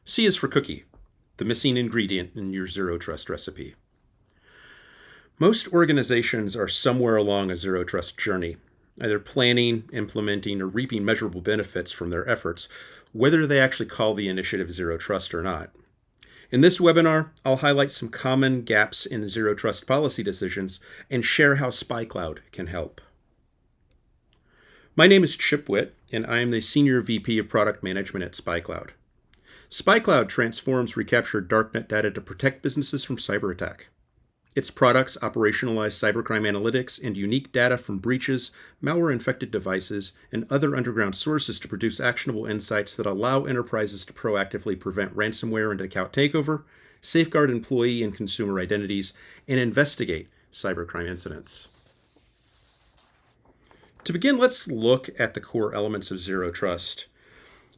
C is for cookie, the missing ingredient in your zero trust recipe. Most organizations are somewhere along a zero trust journey, either planning, implementing, or reaping measurable benefits from their efforts, whether they actually call the initiative zero trust or not. In this webinar, I'll highlight some common gaps in zero trust policy decisions and share how SpyCloud can help. My name is Chip Witt, and I am the Senior VP of Product Management at SpyCloud. SpyCloud transforms recaptured darknet data to protect businesses from cyber attack. Its products operationalize cybercrime analytics and unique data from breaches, malware-infected devices, and other underground sources to produce actionable insights that allow enterprises to proactively prevent ransomware and account takeover, safeguard employee and consumer identities, and investigate cybercrime incidents. To begin, let's look at the core elements of zero trust.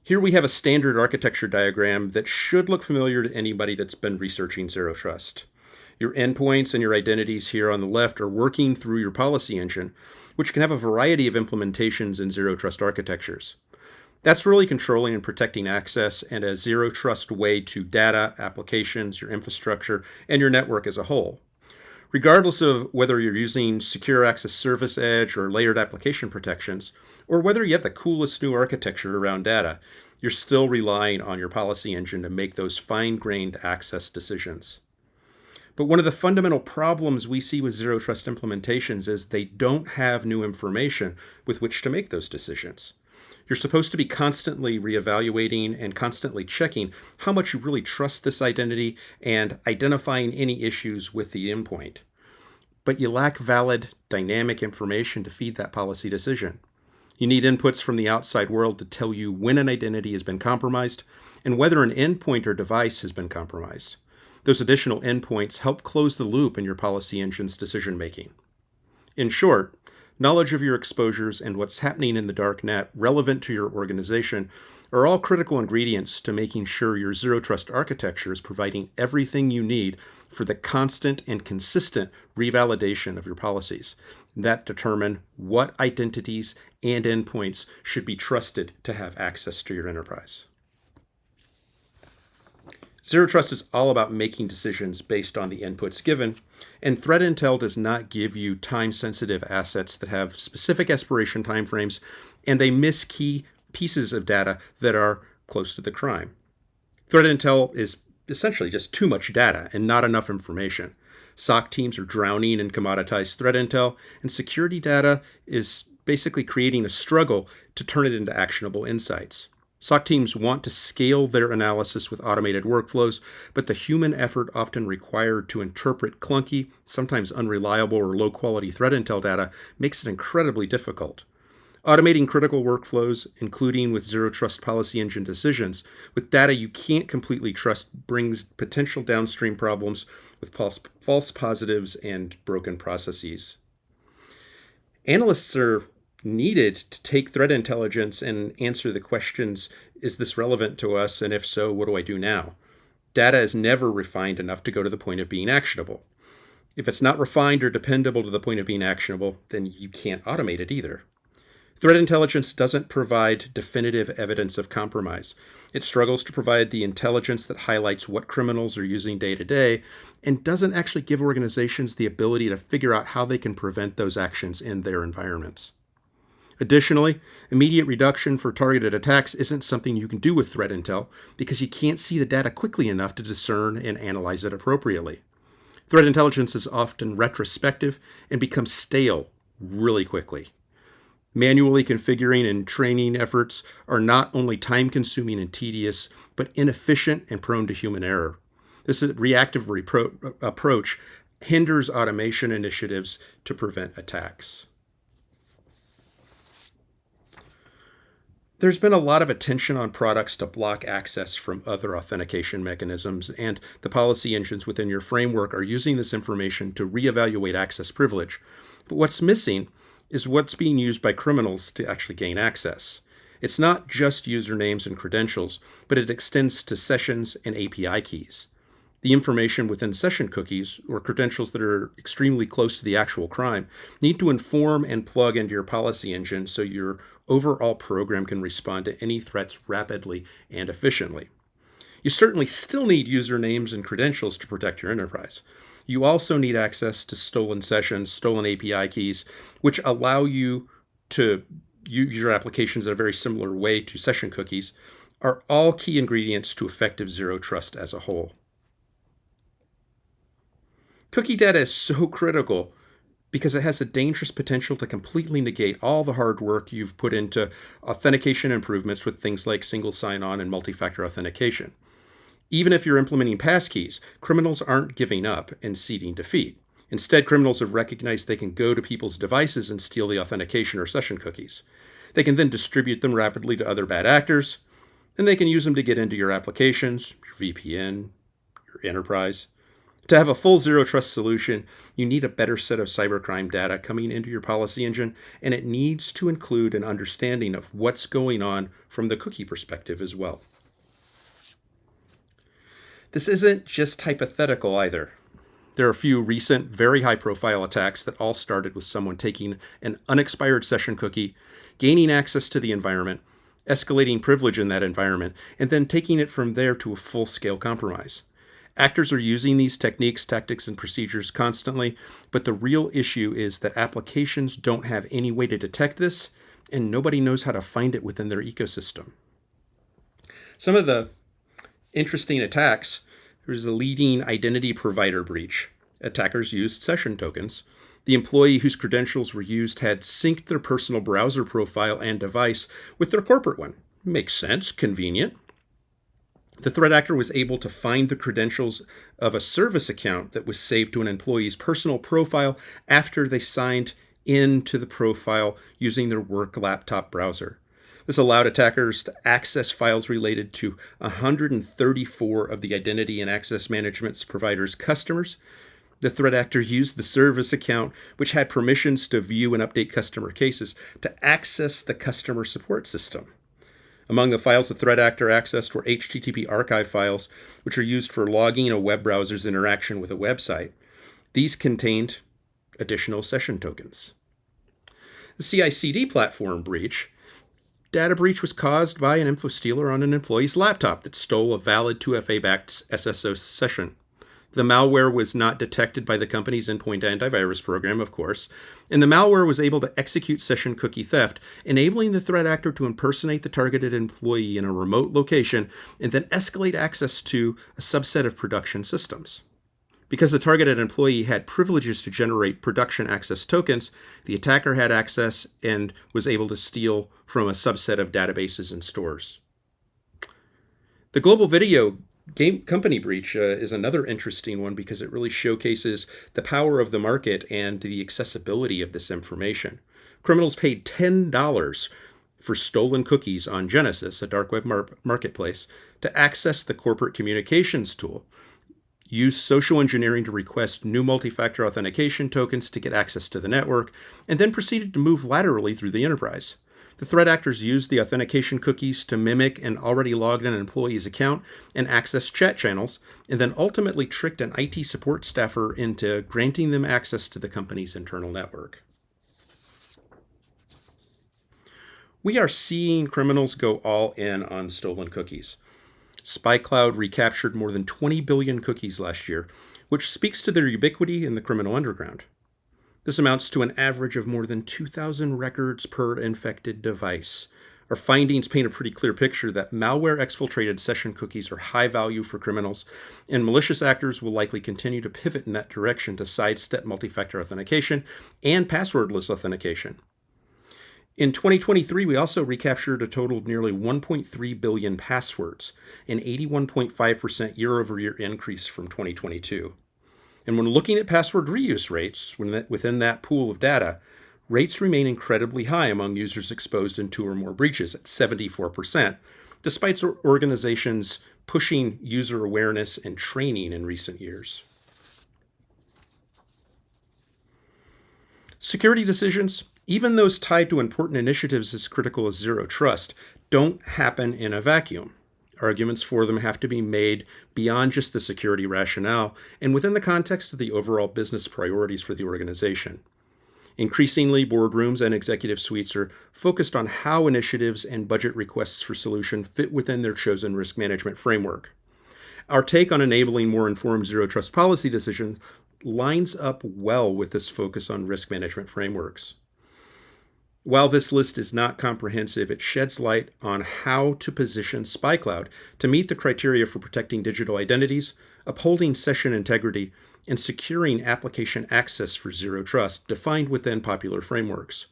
Here we have a standard architecture diagram that should look familiar to anybody that's been researching zero trust. Your endpoints and your identities here on the left are working through your policy engine, which can have a variety of implementations in zero trust architectures. That's really controlling and protecting access and a zero trust way to data, applications, your infrastructure, and your network as a whole. Regardless of whether you're using Secure Access Service Edge or layered application protections, or whether you have the coolest new architecture around data, you're still relying on your policy engine to make those fine-grained access decisions. But one of the fundamental problems we see with zero trust implementations is they don't have new information with which to make those decisions. You're supposed to be constantly reevaluating and constantly checking how much you really trust this identity and identifying any issues with the endpoint. But you lack valid, dynamic information to feed that policy decision. You need inputs from the outside world to tell you when an identity has been compromised and whether an endpoint or device has been compromised. Those additional endpoints help close the loop in your policy engine's decision-making. In short, knowledge of your exposures and what's happening in the dark net relevant to your organization are all critical ingredients to making sure your zero trust architecture is providing everything you need for the constant and consistent revalidation of your policies that determine what identities and endpoints should be trusted to have access to your enterprise. Zero trust is all about making decisions based on the inputs given, and threat intel does not give you time-sensitive assets that have specific expiration timeframes, and they miss key pieces of data that are close to the crime. Threat intel is essentially just too much data and not enough information. SOC teams are drowning in commoditized threat intel, and security data is basically creating a struggle to turn it into actionable insights. SOC teams want to scale their analysis with automated workflows, but the human effort often required to interpret clunky, sometimes unreliable or low-quality threat intel data makes it incredibly difficult. Automating critical workflows, including with zero trust policy engine decisions, with data you can't completely trust brings potential downstream problems with false positives and broken processes. Analysts are needed to take threat intelligence and answer the questions, is this relevant to us? And if so, what do I do now? Data is never refined enough to go to the point of being actionable. If it's not refined or dependable to the point of being actionable, then you can't automate it either. Threat intelligence doesn't provide definitive evidence of compromise. It struggles to provide the intelligence that highlights what criminals are using day to day and doesn't actually give organizations the ability to figure out how they can prevent those actions in their environments. Additionally, immediate reduction for targeted attacks isn't something you can do with threat intel because you can't see the data quickly enough to discern and analyze it appropriately. Threat intelligence is often retrospective and becomes stale really quickly. Manually configuring and training efforts are not only time-consuming and tedious, but inefficient and prone to human error. This reactive approach hinders automation initiatives to prevent attacks. There's been a lot of attention on products to block access from other authentication mechanisms, and the policy engines within your framework are using this information to reevaluate access privilege. But what's missing is what's being used by criminals to actually gain access. It's not just usernames and credentials, but it extends to sessions and API keys. The information within session cookies, or credentials that are extremely close to the actual crime, need to inform and plug into your policy engine so your overall program can respond to any threats rapidly and efficiently. You certainly still need usernames and credentials to protect your enterprise. You also need access to stolen sessions, stolen API keys, which allow you to use your applications in a very similar way to session cookies, are all key ingredients to effective zero trust as a whole. Cookie data is so critical because it has a dangerous potential to completely negate all the hard work you've put into authentication improvements with things like single sign-on and multi-factor authentication. Even if you're implementing passkeys, criminals aren't giving up and ceding defeat. Instead, criminals have recognized they can go to people's devices and steal the authentication or session cookies. They can then distribute them rapidly to other bad actors, and they can use them to get into your applications, your VPN, your enterprise. To have a full zero trust solution, you need a better set of cybercrime data coming into your policy engine, and it needs to include an understanding of what's going on from the cookie perspective as well. This isn't just hypothetical either. There are a few recent, very high-profile attacks that all started with someone taking an unexpired session cookie, gaining access to the environment, escalating privilege in that environment, and then taking it from there to a full-scale compromise. Actors are using these techniques, tactics, and procedures constantly, but the real issue is that applications don't have any way to detect this, and nobody knows how to find it within their ecosystem. Some of the interesting attacks, there's a leading identity provider breach. Attackers used session tokens. The employee whose credentials were used had synced their personal browser profile and device with their corporate one. Makes sense, convenient. The threat actor was able to find the credentials of a service account that was saved to an employee's personal profile after they signed into the profile using their work laptop browser. This allowed attackers to access files related to 134 of the identity and access management provider's customers. The threat actor used the service account, which had permissions to view and update customer cases, to access the customer support system. Among the files the threat actor accessed were HTTP archive files, which are used for logging a web browser's interaction with a website. These contained additional session tokens. The CI/CD platform breach. Data breach was caused by an info stealer on an employee's laptop that stole a valid 2FA-backed SSO session. The malware was not detected by the company's endpoint antivirus program, of course, and the malware was able to execute session cookie theft, enabling the threat actor to impersonate the targeted employee in a remote location and then escalate access to a subset of production systems. Because the targeted employee had privileges to generate production access tokens, the attacker had access and was able to steal from a subset of databases and stores. The global video game company breach is another interesting one because it really showcases the power of the market and the accessibility of this information. Criminals paid $10 for stolen cookies on Genesis, a dark web marketplace, to access the corporate communications tool. Used social engineering to request new multi-factor authentication tokens to get access to the network, and then proceeded to move laterally through the enterprise. The threat actors used the authentication cookies to mimic an already logged-in employee's account and access chat channels, and then ultimately tricked an IT support staffer into granting them access to the company's internal network. We are seeing criminals go all in on stolen cookies. SpyCloud recaptured more than 20 billion cookies last year, which speaks to their ubiquity in the criminal underground. This amounts to an average of more than 2,000 records per infected device. Our findings paint a pretty clear picture that malware-exfiltrated session cookies are high value for criminals, and malicious actors will likely continue to pivot in that direction to sidestep multi-factor authentication and passwordless authentication. In 2023, we also recaptured a total of nearly 1.3 billion passwords, an 81.5% year-over-year increase from 2022. And when looking at password reuse rates within that pool of data, rates remain incredibly high among users exposed in 2 or more breaches at 74%, despite organizations pushing user awareness and training in recent years. Security decisions, even those tied to important initiatives as critical as zero trust, don't happen in a vacuum. Arguments for them have to be made beyond just the security rationale and within the context of the overall business priorities for the organization. Increasingly, boardrooms and executive suites are focused on how initiatives and budget requests for solution fit within their chosen risk management framework. Our take on enabling more informed zero trust policy decisions lines up well with this focus on risk management frameworks. While this list is not comprehensive, it sheds light on how to position SpyCloud to meet the criteria for protecting digital identities, upholding session integrity, and securing application access for zero trust defined within popular frameworks.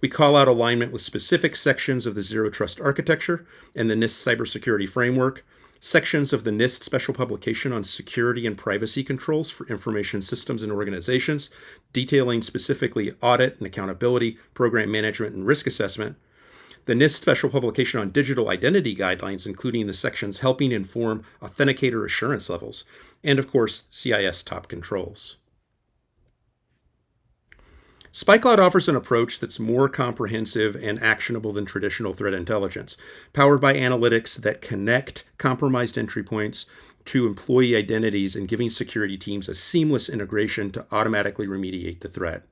We call out alignment with specific sections of the zero trust architecture and the NIST cybersecurity framework, sections of the NIST special publication on security and privacy controls for information systems and organizations, detailing specifically audit and accountability, program management, and risk assessment, the NIST special publication on digital identity guidelines, including the sections helping inform authenticator assurance levels, and of course, CIS top controls. SpyCloud offers an approach that's more comprehensive and actionable than traditional threat intelligence, powered by analytics that connect compromised entry points to employee identities and giving security teams a seamless integration to automatically remediate the threat.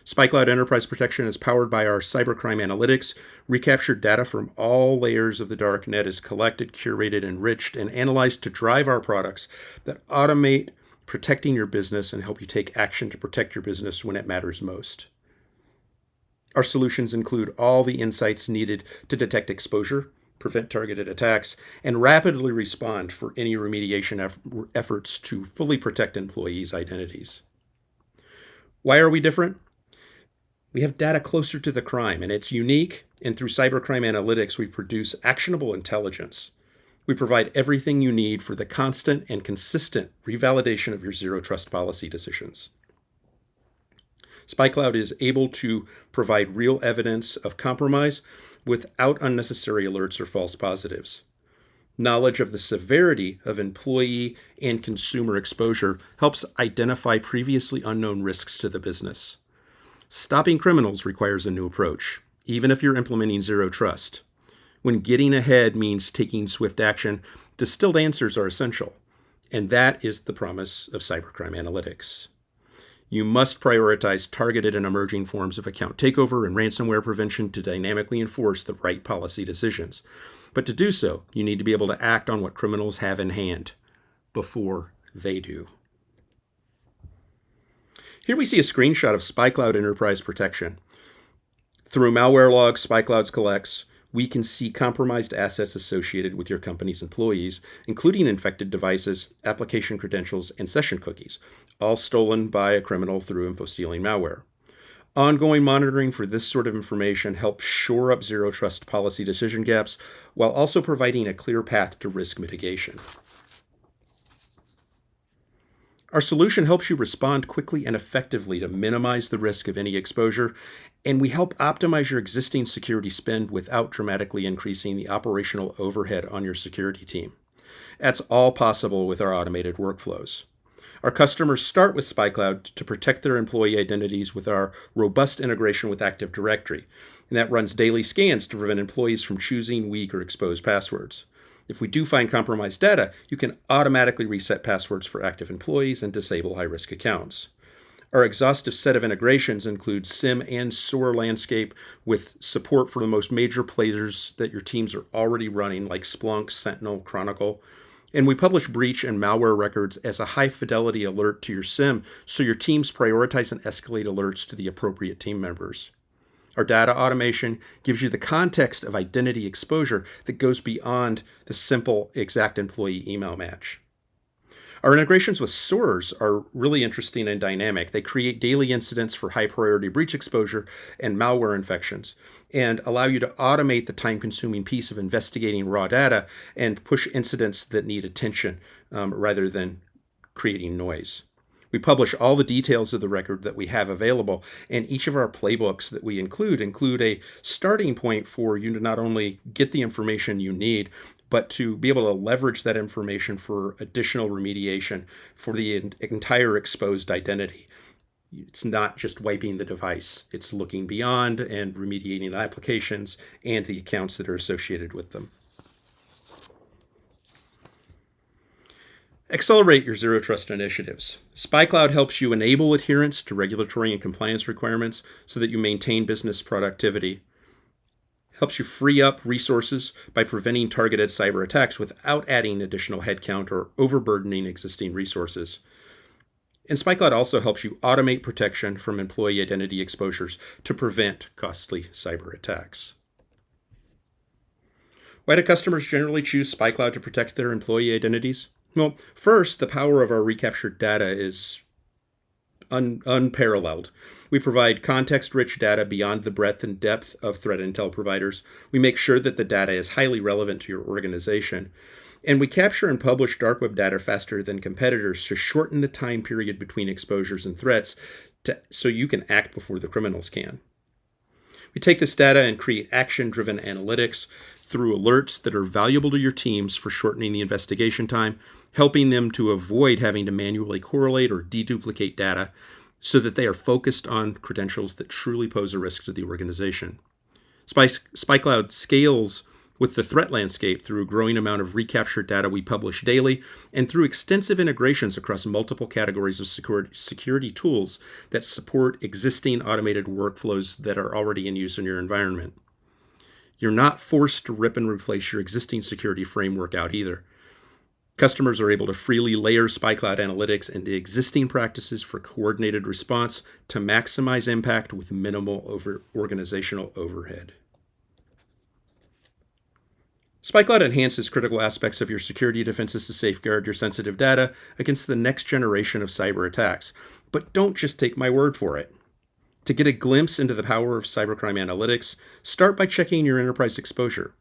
SpyCloud Enterprise Protection is powered by our cybercrime analytics. Recaptured data from all layers of the darknet is collected, curated, enriched, and analyzed to drive our products that automate protecting your business and help you take action to protect your business when it matters most. Our solutions include all the insights needed to detect exposure, prevent targeted attacks, and rapidly respond for any remediation efforts to fully protect employees' identities. Why are we different? We have data closer to the crime, and it's unique, and through cybercrime analytics, we produce actionable intelligence. We provide everything you need for the constant and consistent revalidation of your zero trust policy decisions. SpyCloud is able to provide real evidence of compromise without unnecessary alerts or false positives. Knowledge of the severity of employee and consumer exposure helps identify previously unknown risks to the business. Stopping criminals requires a new approach, even if you're implementing zero trust. When getting ahead means taking swift action, distilled answers are essential, and that is the promise of cybercrime analytics. You must prioritize targeted and emerging forms of account takeover and ransomware prevention to dynamically enforce the right policy decisions. But to do so, you need to be able to act on what criminals have in hand before they do. Here we see a screenshot of SpyCloud Enterprise Protection. Through malware logs SpyCloud collects, we can see compromised assets associated with your company's employees, including infected devices, application credentials, and session cookies, all stolen by a criminal through info-stealing malware. Ongoing monitoring for this sort of information helps shore up zero trust policy decision gaps while also providing a clear path to risk mitigation. Our solution helps you respond quickly and effectively to minimize the risk of any exposure, and we help optimize your existing security spend without dramatically increasing the operational overhead on your security team. That's all possible with our automated workflows. Our customers start with SpyCloud to protect their employee identities with our robust integration with Active Directory, and that runs daily scans to prevent employees from choosing weak or exposed passwords. If we do find compromised data, you can automatically reset passwords for active employees and disable high-risk accounts. Our exhaustive set of integrations includes SIM and SOAR landscape with support for the most major players that your teams are already running, like Splunk, Sentinel, Chronicle. And we publish breach and malware records as a high-fidelity alert to your SIM, so your teams prioritize and escalate alerts to the appropriate team members. Our data automation gives you the context of identity exposure that goes beyond the simple exact employee email match. Our integrations with SOARs are really interesting and dynamic. They create daily incidents for high-priority breach exposure and malware infections and allow you to automate the time-consuming piece of investigating raw data and push incidents that need attention rather than creating noise. We publish all the details of the record that we have available, and each of our playbooks that we include a starting point for you to not only get the information you need, but to be able to leverage that information for additional remediation for the entire exposed identity. It's not just wiping the device. It's looking beyond and remediating the applications and the accounts that are associated with them. Accelerate your zero trust initiatives. SpyCloud helps you enable adherence to regulatory and compliance requirements so that you maintain business productivity, helps you free up resources by preventing targeted cyber attacks without adding additional headcount or overburdening existing resources. And SpyCloud also helps you automate protection from employee identity exposures to prevent costly cyber attacks. Why do customers generally choose SpyCloud to protect their employee identities? Well, first, the power of our recaptured data is unparalleled. We provide context-rich data beyond the breadth and depth of threat intel providers. We make sure that the data is highly relevant to your organization. And we capture and publish dark web data faster than competitors to shorten the time period between exposures and threats so you can act before the criminals can. We take this data and create action-driven analytics through alerts that are valuable to your teams for shortening the investigation time, helping them to avoid having to manually correlate or deduplicate data so that they are focused on credentials that truly pose a risk to the organization. SpyCloud scales with the threat landscape through a growing amount of recaptured data we publish daily and through extensive integrations across multiple categories of security tools that support existing automated workflows that are already in use in your environment. You're not forced to rip and replace your existing security framework out either. Customers are able to freely layer SpyCloud analytics into existing practices for coordinated response to maximize impact with minimal organizational overhead. SpyCloud enhances critical aspects of your security defenses to safeguard your sensitive data against the next generation of cyber attacks. But don't just take my word for it. To get a glimpse into the power of cybercrime analytics, start by checking your enterprise exposure.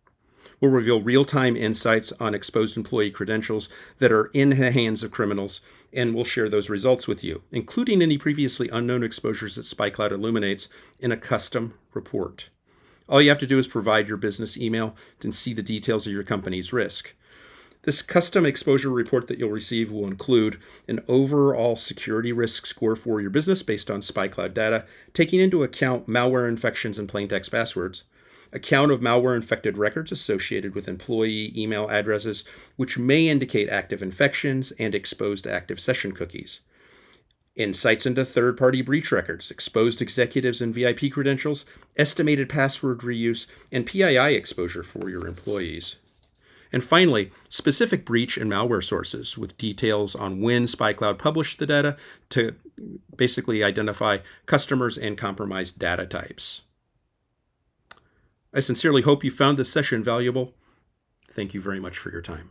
We'll reveal real-time insights on exposed employee credentials that are in the hands of criminals, and we'll share those results with you, including any previously unknown exposures that SpyCloud illuminates in a custom report. All you have to do is provide your business email and see the details of your company's risk. This custom exposure report that you'll receive will include an overall security risk score for your business based on SpyCloud data, taking into account malware infections and plaintext passwords, a count of malware-infected records associated with employee email addresses, which may indicate active infections and exposed active session cookies, insights into third-party breach records, exposed executives and VIP credentials, estimated password reuse, and PII exposure for your employees. And finally, specific breach and malware sources with details on when SpyCloud published the data to basically identify customers and compromised data types. I sincerely hope you found this session valuable. Thank you very much for your time.